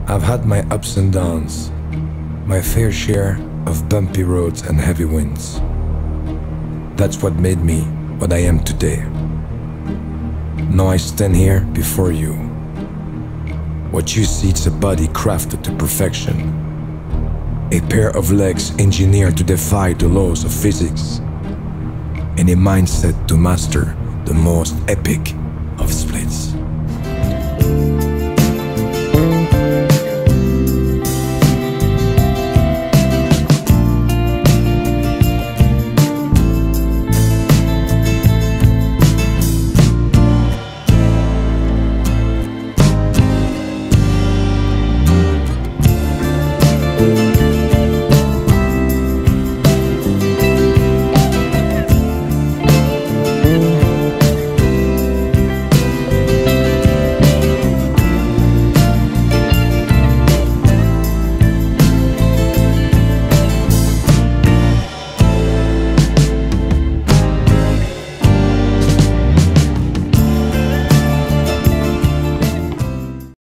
I've had my ups and downs, my fair share of bumpy roads and heavy winds. That's what made me what I am today. Now I stand here before you. What you see is a body crafted to perfection, a pair of legs engineered to defy the laws of physics, and a mindset to master the most epic